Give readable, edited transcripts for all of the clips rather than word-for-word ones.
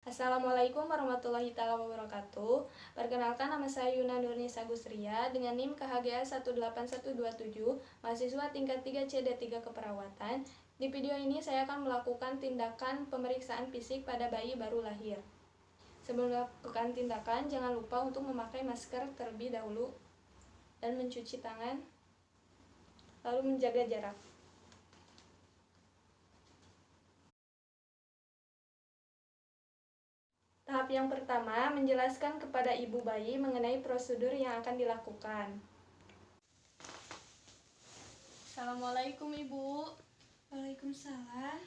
Assalamualaikum warahmatullahi wabarakatuh. Perkenalkan, nama saya Yuna Nurnisa Gusria dengan NIM KHGA 18127, mahasiswa tingkat 3 CD3 Keperawatan. Di video ini saya akan melakukan tindakan pemeriksaan fisik pada bayi baru lahir. Sebelum melakukan tindakan, jangan lupa untuk memakai masker terlebih dahulu dan mencuci tangan, lalu menjaga jarak. Tahap yang pertama, menjelaskan kepada ibu bayi mengenai prosedur yang akan dilakukan. Assalamualaikum Ibu. Waalaikumsalam.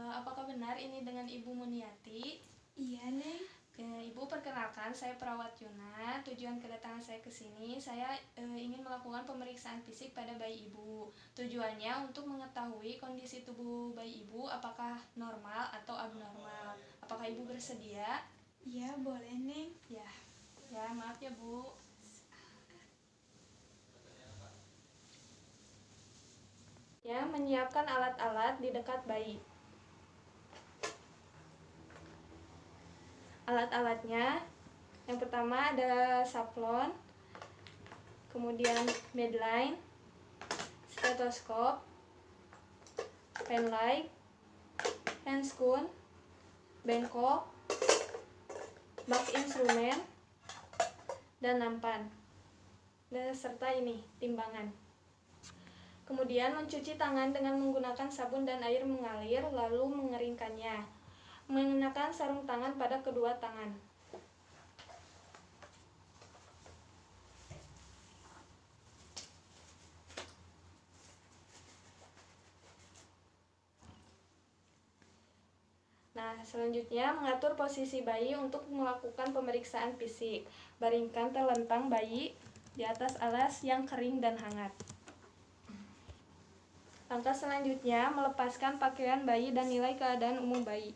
Apakah benar ini dengan Ibu Muniati? Iya, Neng. Ibu, perkenalkan, saya perawat Yuna. Tujuan kedatangan saya ke sini, saya ingin melakukan pemeriksaan fisik pada bayi Ibu. Tujuannya untuk mengetahui kondisi tubuh bayi Ibu, apakah normal atau abnormal. Apakah Ibu bersedia? Iya, boleh, Neng. Ya, maaf ya Bu. Ya, menyiapkan alat-alat di dekat bayi. Alat-alatnya, yang pertama ada saplon, kemudian medline, stetoskop, pen light, handscoon, bengkok, bak instrumen, dan nampan, dan serta ini timbangan. Kemudian mencuci tangan dengan menggunakan sabun dan air mengalir, lalu mengeringkannya. Mengenakan sarung tangan pada kedua tangan. Nah, selanjutnya mengatur posisi bayi untuk melakukan pemeriksaan fisik. Baringkan telentang bayi di atas alas yang kering dan hangat. Langkah selanjutnya, melepaskan pakaian bayi dan nilai keadaan umum bayi.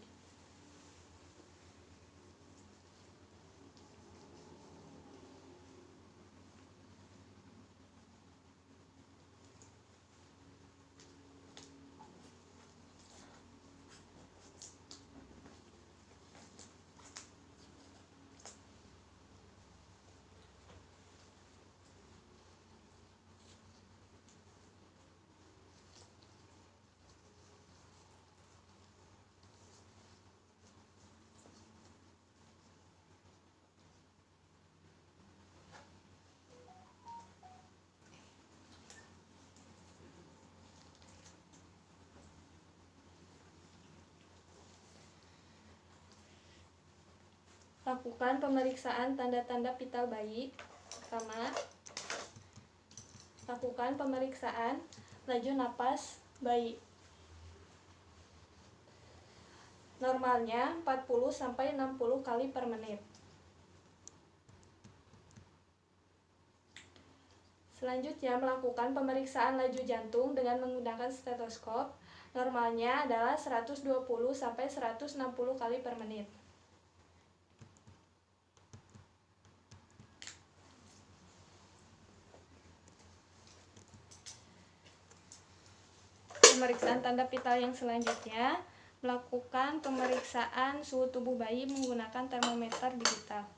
Lakukan pemeriksaan tanda-tanda vital bayi. Pertama, lakukan pemeriksaan laju napas bayi. Normalnya 40-60 kali per menit. Selanjutnya, melakukan pemeriksaan laju jantung dengan menggunakan stetoskop. Normalnya adalah 120-160 kali per menit. Pemeriksaan tanda vital yang selanjutnya, melakukan pemeriksaan suhu tubuh bayi menggunakan termometer digital.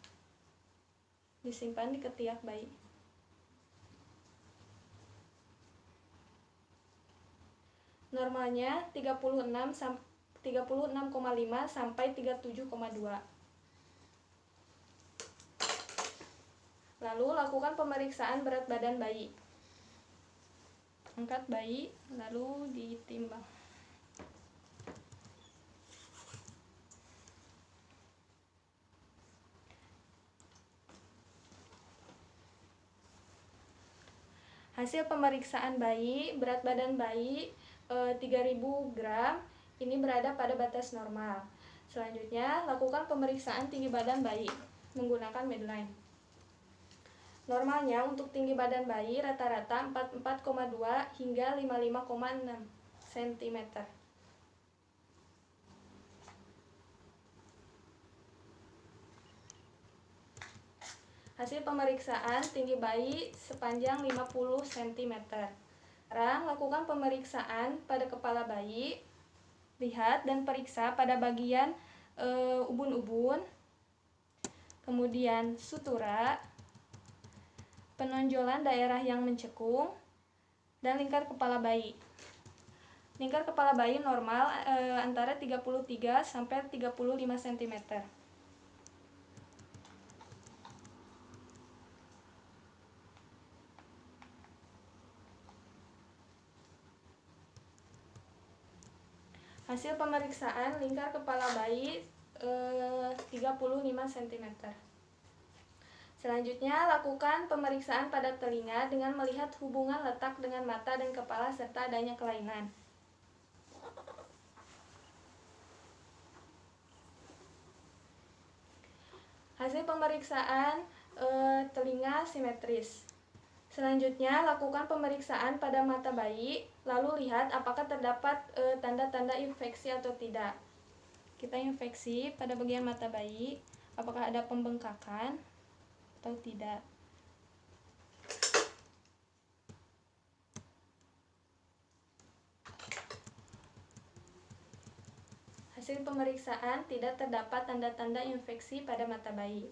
Disimpan di ketiak bayi. Normalnya 36,5 sampai 37,2. Lalu lakukan pemeriksaan berat badan bayi. Angkat bayi, lalu ditimbang. Hasil pemeriksaan bayi, berat badan bayi 3000 gram, ini berada pada batas normal. Selanjutnya, lakukan pemeriksaan tinggi badan bayi menggunakan medline. Normalnya untuk tinggi badan bayi rata-rata 44,2 hingga 55,6 cm. Hasil pemeriksaan tinggi bayi sepanjang 50 cm. Sekarang lakukan pemeriksaan pada kepala bayi. Lihat dan periksa pada bagian ubun-ubun, kemudian sutura, penonjolan daerah yang mencekung, dan lingkar kepala bayi. Lingkar kepala bayi normal antara 33 sampai 35 cm. Hasil pemeriksaan lingkar kepala bayi 35 cm. Selanjutnya, lakukan pemeriksaan pada telinga dengan melihat hubungan letak dengan mata dan kepala serta adanya kelainan. Hasil pemeriksaan telinga simetris. Selanjutnya, lakukan pemeriksaan pada mata bayi, lalu lihat apakah terdapat tanda-tanda infeksi atau tidak. Kita infeksi pada bagian mata bayi, apakah ada pembengkakan atau tidak. Hasil pemeriksaan tidak terdapat tanda-tanda infeksi pada mata bayi.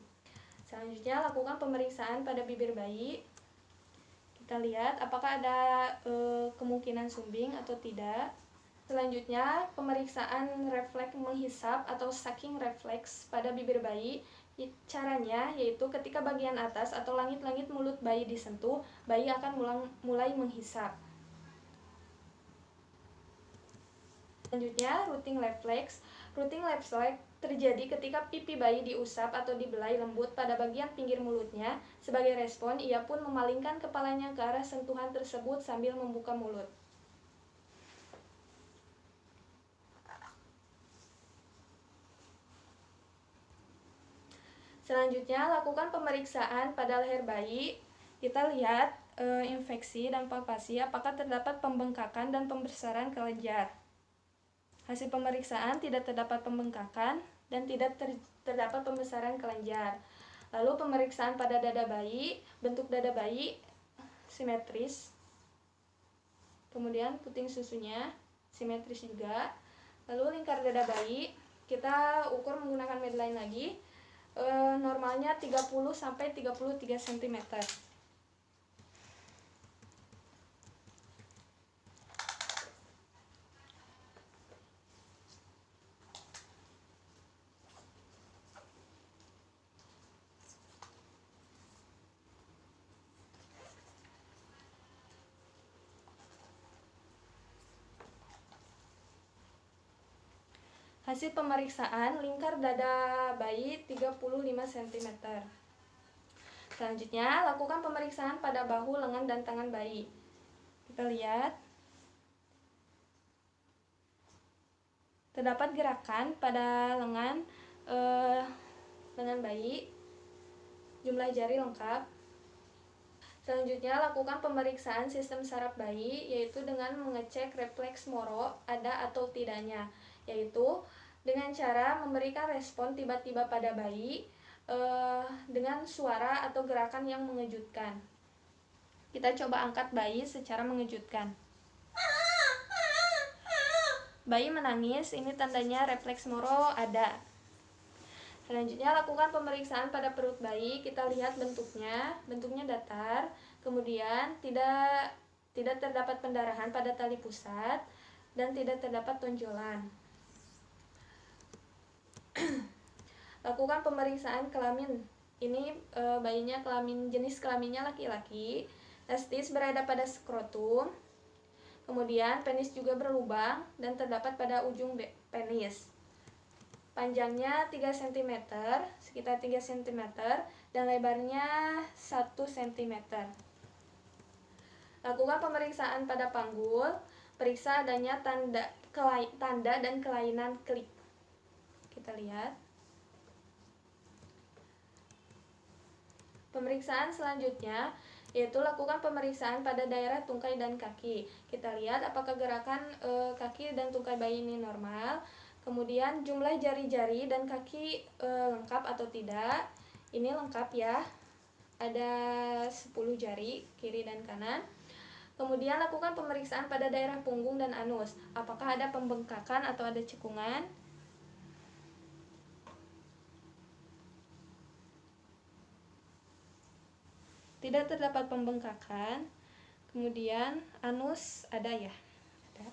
Selanjutnya, lakukan pemeriksaan pada bibir bayi. Kita lihat apakah ada kemungkinan sumbing atau tidak. Selanjutnya, pemeriksaan refleks menghisap atau sucking refleks pada bibir bayi. Caranya yaitu ketika bagian atas atau langit-langit mulut bayi disentuh, bayi akan mulai menghisap. Selanjutnya, routing reflex. Routing reflex terjadi ketika pipi bayi diusap atau dibelai lembut pada bagian pinggir mulutnya. Sebagai respon, ia pun memalingkan kepalanya ke arah sentuhan tersebut sambil membuka mulut. Selanjutnya, lakukan pemeriksaan pada leher bayi. Kita lihat infeksi dan palpasi apakah terdapat pembengkakan dan pembesaran kelenjar. Hasil pemeriksaan tidak terdapat pembengkakan dan tidak terdapat pembesaran kelenjar. Lalu pemeriksaan pada dada bayi, bentuk dada bayi simetris. Kemudian puting susunya simetris juga. Lalu lingkar dada bayi kita ukur menggunakan Medline lagi. Normalnya 30 sampai 33 cm. Hasil pemeriksaan lingkar dada bayi 35 cm. Selanjutnya, lakukan pemeriksaan pada bahu, lengan, dan tangan bayi. Kita lihat. Terdapat gerakan pada lengan bayi. Jumlah jari lengkap. Selanjutnya, lakukan pemeriksaan sistem saraf bayi, yaitu dengan mengecek refleks Moro ada atau tidaknya, yaitu dengan cara memberikan respon tiba-tiba pada bayi dengan suara atau gerakan yang mengejutkan. Kita coba angkat bayi secara mengejutkan. Bayi menangis, ini tandanya refleks Moro ada. Selanjutnya, lakukan pemeriksaan pada perut bayi. Kita lihat bentuknya datar, kemudian tidak terdapat pendarahan pada tali pusat dan tidak terdapat tonjolan. Lakukan pemeriksaan kelamin. Ini bayinya jenis kelaminnya laki-laki. Testis berada pada skrotum. Kemudian penis juga berlubang dan terdapat pada ujung penis. Panjangnya 3 cm, sekitar 3 cm, dan lebarnya 1 cm. Lakukan pemeriksaan pada panggul. Periksa adanya tanda dan kelainan klik. Kita lihat. Pemeriksaan selanjutnya yaitu lakukan pemeriksaan pada daerah tungkai dan kaki. Kita lihat apakah gerakan kaki dan tungkai bayi ini normal. Kemudian jumlah jari-jari dan kaki lengkap atau tidak. Ini lengkap ya. Ada 10 jari kiri dan kanan. Kemudian lakukan pemeriksaan pada daerah punggung dan anus. Apakah ada pembengkakan atau ada cekungan? tidak terdapat pembengkakan. Kemudian anus ada ya. Ada.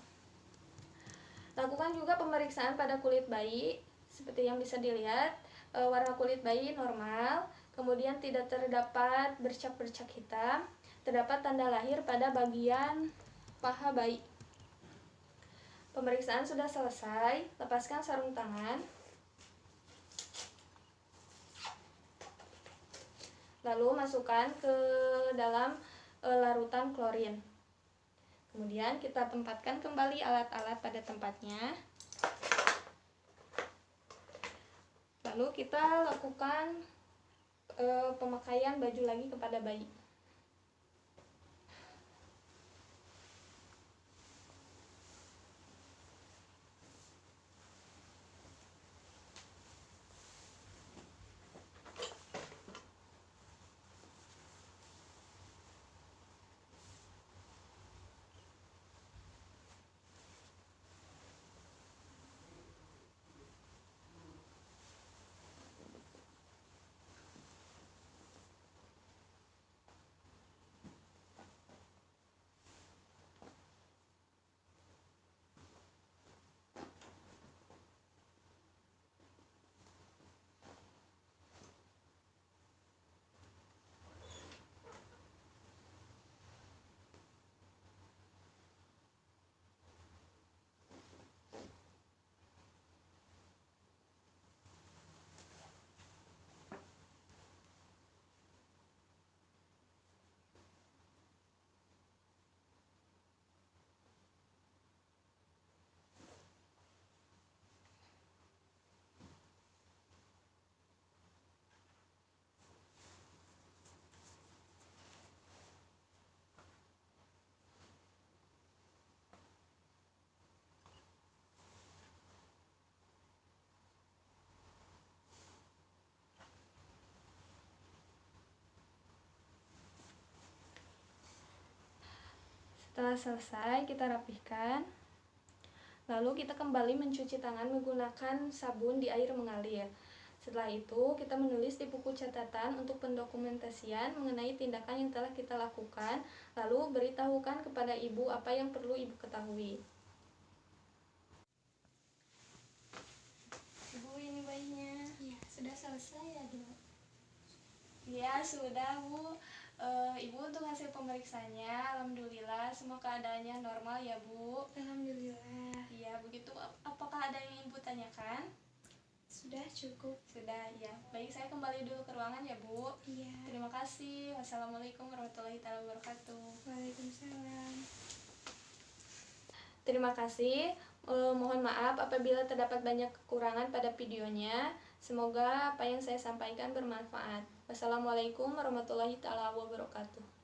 Lakukan juga pemeriksaan pada kulit bayi. Seperti yang bisa dilihat, warna kulit bayi normal, kemudian tidak terdapat bercak-bercak hitam, terdapat tanda lahir pada bagian paha bayi. Pemeriksaan sudah selesai, lepaskan sarung tangan. Lalu masukkan ke dalam larutan klorin. Kemudian kita tempatkan kembali alat-alat pada tempatnya. Lalu kita lakukan pemakaian baju lagi kepada bayi. Setelah selesai, kita rapihkan. Lalu kita kembali mencuci tangan menggunakan sabun di air mengalir. Setelah itu, kita menulis di buku catatan untuk pendokumentasian mengenai tindakan yang telah kita lakukan, lalu beritahukan kepada ibu apa yang perlu ibu ketahui. Ibu, ini bayinya. Iya, sudah selesai ya, Dok? Ya, sudah, Bu. Ibu untuk hasil pemeriksaannya, alhamdulillah semua keadaannya normal ya, Bu. Alhamdulillah. Iya, begitu. Apakah ada yang ingin Ibu tanyakan? Sudah cukup. Sudah, ya. Baik, saya kembali dulu ke ruangan ya, Bu. Iya. Terima kasih. Wassalamualaikum warahmatullahi wabarakatuh. Waalaikumsalam. Terima kasih. Mohon maaf apabila terdapat banyak kekurangan pada videonya. Semoga apa yang saya sampaikan bermanfaat. Wassalamualaikum warahmatullahi wabarakatuh.